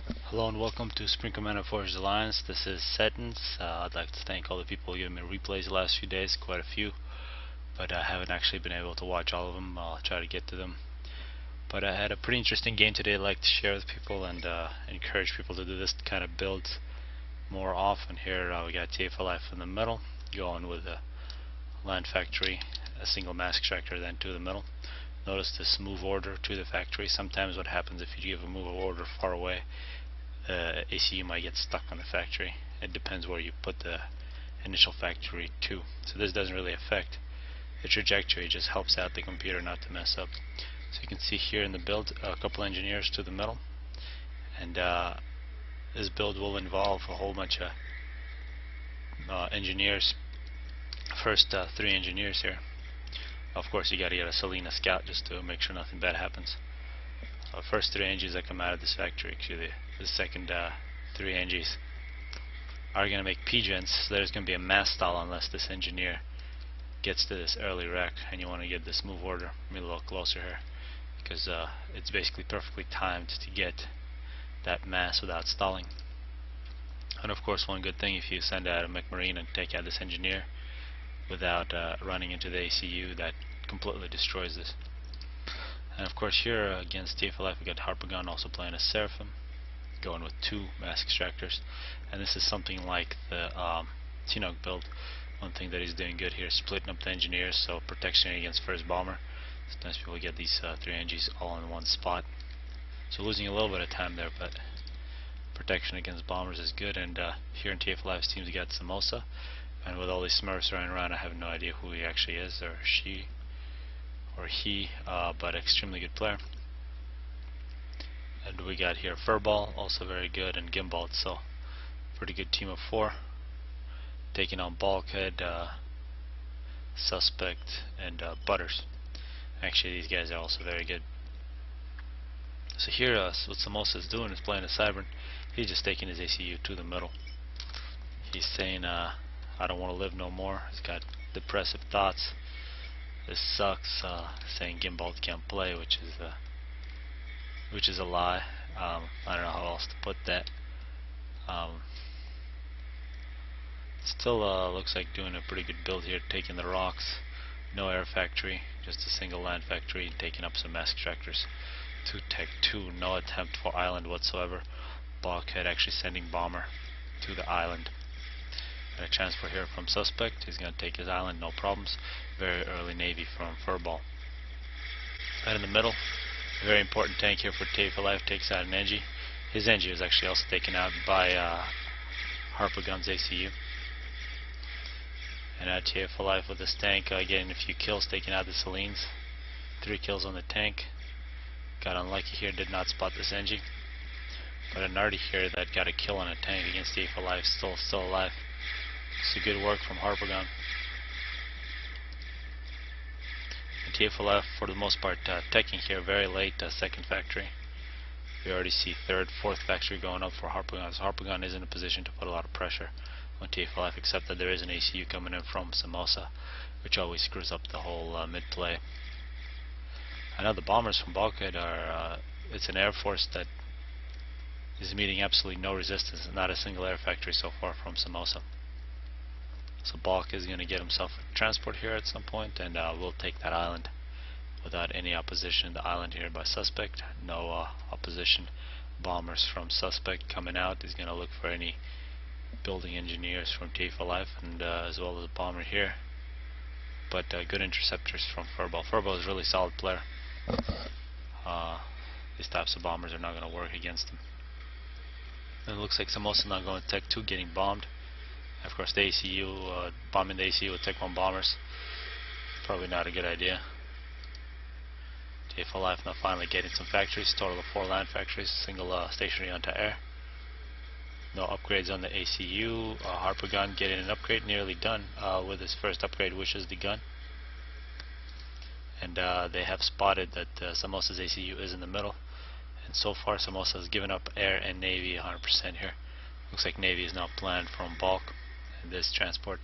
Hello and welcome to Spring Commander Forged Alliance. This is Seton. I'd like to thank all the people who gave me replays the last few days, quite a few, but I haven't actually been able to watch all of them. I'll try to get to them. But I had a pretty interesting game today I'd like to share with people and encourage people to do this kind of builds more often. Here we got TFLF in the middle, going with a land factory, a single mass extractor, then to the middle. Notice this move order to the factory. Sometimes what happens if you give a move order far away, ACU might get stuck on the factory. It depends where you put the initial factory to. So this doesn't really affect the trajectory, it just helps out the computer not to mess up. So you can see here in the build a couple engineers to the middle, and this build will involve a whole bunch of engineers. First 3 engineers here. Of course you gotta get a Selena scout just to make sure nothing bad happens. First 3 engineers that come out of this factory, actually the second 3 engineers are going to make P-gens, so there's going to be a mass stall unless this engineer gets to this early wreck, and you want to get this move order a little closer here, because it's basically perfectly timed to get that mass without stalling. And of course one good thing, if you send out a McMarine and take out this engineer without running into the ACU, that completely destroys this. And of course here against TFLF we got Harpagon also playing a Seraphim, going with 2 mass extractors, and this is something like the Seton build. One thing that he's doing good here is splitting up the engineers, so protection against first bomber. Sometimes people get these 3 engies all in one spot, so losing a little bit of time there, but protection against bombers is good. And here in TFLF's teams we got Samosa, and with all these smurfs running around I have no idea who he actually is, or she or he, but extremely good player. And we got here Furball, also very good, and Gimbal, so pretty good team of 4, taking on Bulkhead, Suspect, and Butters. Actually these guys are also very good. So here what Samosa is doing is playing a Cybern. He's just taking his ACU to the middle. He's saying I don't want to live no more. He's got depressive thoughts. This sucks, saying Gimbal can't play, which is a lie. I don't know how else to put that. Still looks like doing a pretty good build here, taking the rocks. No air factory, just a single land factory, and taking up some mass extractors. 2 tech 2, no attempt for island whatsoever. Bulkhead actually sending bomber to the island. And a transport here from Suspect, he's going to take his island, no problems. Very early navy from Furball. Right in the middle, a very important tank here for TFLF, takes out an Engie. His Engie was actually also taken out by Harpagon's ACU. And TFLF with this tank getting a few kills, taking out the Selines. 3 kills on the tank. Got unlucky here, did not spot this Engie. But a Nardi here that got a kill on a tank against TFLF, still alive. So good work from Harpagon. And TFLF for the most part teching here very late, second factory. We already see 3rd, 4th factory going up for Harpagon. So Harpagon is in a position to put a lot of pressure on TFLF, except that there is an ACU coming in from Samosa, which always screws up the whole mid play. I know the bombers from Bulkhead are, it's an air force that is meeting absolutely no resistance, not a single air factory so far from Samosa. So Bulk is going to get himself a transport here at some point, and we'll take that island without any opposition. The island here by Suspect, no opposition. Bombers from Suspect coming out. He's going to look for any building engineers from TFLF, and as well as a bomber here. But good interceptors from Furball. Furball is a really solid player. These types of bombers are not going to work against him. And it looks like Samosa not going to Tech 2, getting bombed. Of course the ACU, bombing the ACU with Tech 1 bombers, probably not a good idea. TFLF now finally getting some factories, total of 4 land factories, single stationary anti-air. No upgrades on the ACU. Harpagon getting an upgrade, nearly done with his first upgrade, which is the gun. And they have spotted that Samosa's ACU is in the middle. And so far Samosa has given up air and navy 100% here. Looks like navy is now planned from Bulk. And this transport,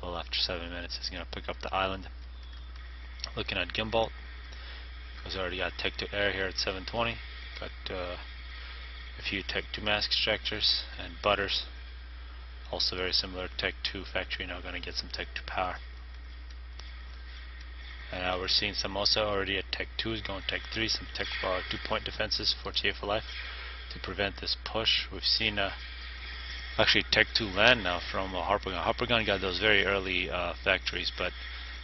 well, after 7 minutes, is going to pick up the island. Looking at Gimbal, he's already got tech to air here at 720. Got a few Tech 2 mask extractors, and butters. Also very similar Tech 2 factory, now going to get some Tech 2 power. And we're seeing Samosa already at Tech 2, is going Tech 3, some Tech 2-point defenses for TA for Life to prevent this push. We've seen actually Tech 2 land now from Harpagon. Harpagon got those very early factories, but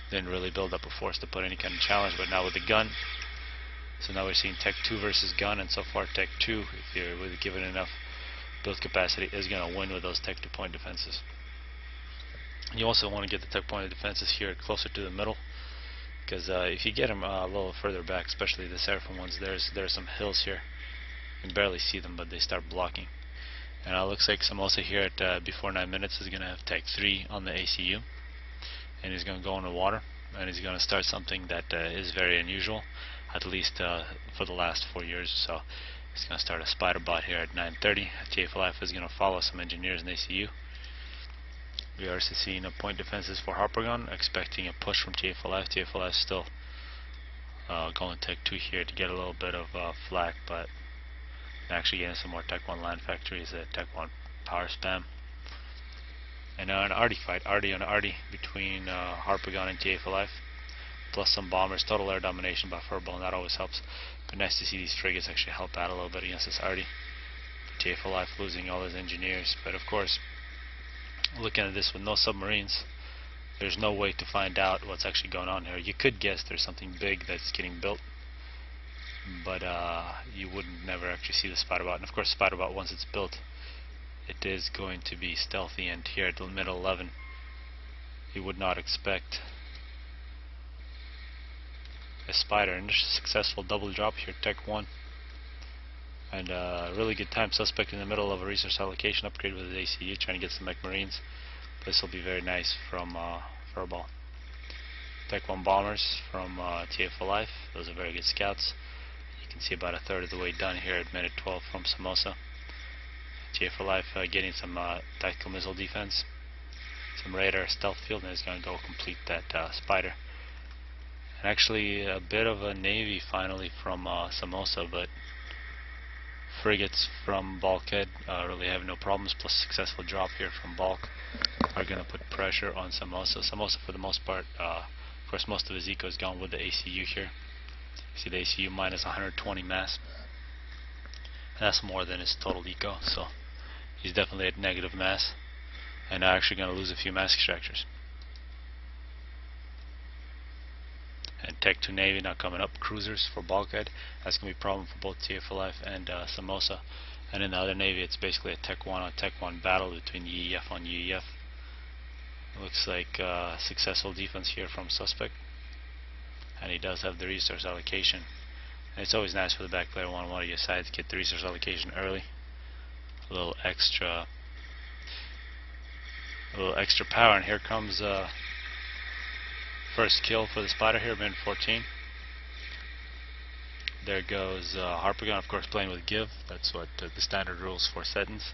didn't really build up a force to put any kind of challenge. But now with the gun, so now we're seeing Tech 2 versus gun, and so far Tech 2, if you're really given enough build capacity, is going to win with those Tech 2-point defenses. You also want to get the Tech point defenses here closer to the middle, because if you get them a little further back, especially the Seraphim ones, there's some hills here. You can barely see them, but they start blocking. And it looks like Samosa here at before 9 minutes is going to have Tech 3 on the ACU, and he's going to go in the water, and he's going to start something that is very unusual, at least for the last 4 years or so. He's going to start a spider bot here at 9:30. TF is going to follow some engineers in ACU. We are also seeing a point defenses for Harpagon, expecting a push from TF still going Tech 2 here to get a little bit of flak, but actually getting some more Tech 1 land factories at Tech 1 power spam. And now an Arty fight, Arty on Arty between Harpagon and TF plus some bombers, total air domination by Furball, and that always helps. But nice to see these frigates actually help out a little bit against this Arty. TF losing all his engineers, but of course, looking at this with no submarines, there's no way to find out what's actually going on here. You could guess there's something big that's getting built, but you wouldn't never actually see the Spiderbot. And of course, Spiderbot, once it's built, it is going to be stealthy, and here at the middle 11, you would not expect a spider. And just a successful double drop here, Tech 1. And really good time. Suspect in the middle of a resource allocation upgrade with his ACU, trying to get some mech marines. This will be very nice from Furball. Tech 1 bombers from TF for Life. Those are very good scouts. You can see about a third of the way done here at minute 12 from Samosa. TF for Life getting some tactical missile defense, some radar stealth field, and is going to go complete that spider. And actually a bit of a navy finally from Samosa, but frigates from Bulkhead really have no problems, plus successful drop here from Bulk are going to put pressure on Samosa. Samosa, for the most part, of course most of his eco is gone with the ACU here. You see the ACU minus 120 mass. And that's more than his total eco, so he's definitely at negative mass, and now actually going to lose a few mass extractors. And Tech 2 Navy now coming up, cruisers for Bulkhead. That's going to be a problem for both TF for Life and Samosa. And in the other Navy, it's basically a Tech 1 on Tech 1 battle between UEF on UEF. It looks like successful defense here from Suspect, and he does have the resource allocation. And it's always nice for the back player on one of your sides to get the resource allocation early. A little extra power, and here comes first kill for the spider here, minute 14. There goes Harpagon, of course, playing with give. That's what the standard rules for Setons.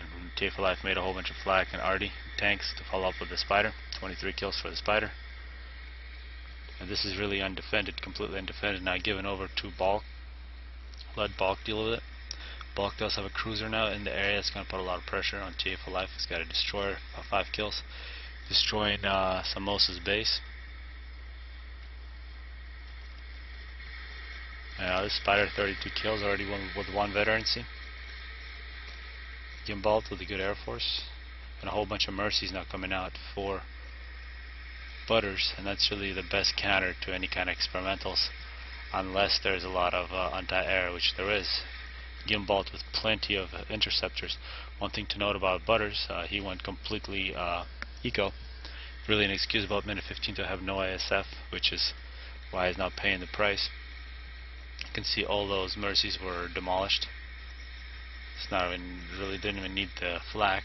And TF for Life made a whole bunch of flak and Arty tanks to follow up with the spider. 23 kills for the spider. And this is really undefended, completely undefended. Now given over to Bulk. Let Bulk deal with it. Bulk does have a cruiser now in the area. It's going to put a lot of pressure on TF for Life. He's got a destroyer, 5 kills, destroying Samosa's base. This spider, 32 kills already with 1 veterancy. Gimbalt with a good air force, and a whole bunch of mercies now coming out for butters, and that's really the best counter to any kind of experimentals, unless there's a lot of anti-air, which there is. Gimbalt with plenty of interceptors. One thing to note about butters, he went completely eco. Really inexcusable at minute 15 to have no ISF, which is why he's not paying the price. You can see all those mercies were demolished. It's not even, really didn't even need the flak.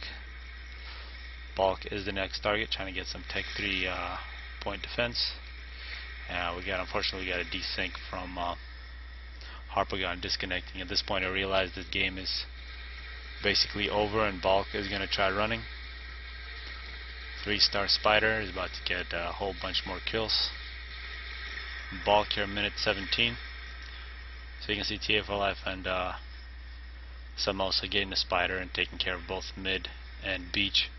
Bulk is the next target, trying to get some Tech 3 point defense. Unfortunately we got a desync from Harpagon disconnecting. At this point I realized this game is basically over, and Bulk is going to try running. 3-star spider is about to get a whole bunch more kills. Bulk here minute 17. So you can see TF for Life and Some also getting the spider and taking care of both mid and beach,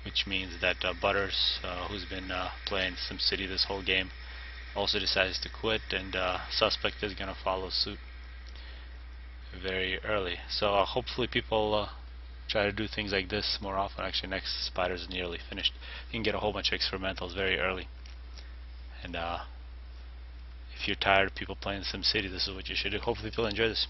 which means that Butters, who's been playing SimCity this whole game, also decides to quit, and Suspect is going to follow suit very early. So hopefully people try to do things like this more often. Actually, next Spider's nearly finished. You can get a whole bunch of experimentals very early. And if you're tired of people playing SimCity, this is what you should do. Hopefully people enjoy this.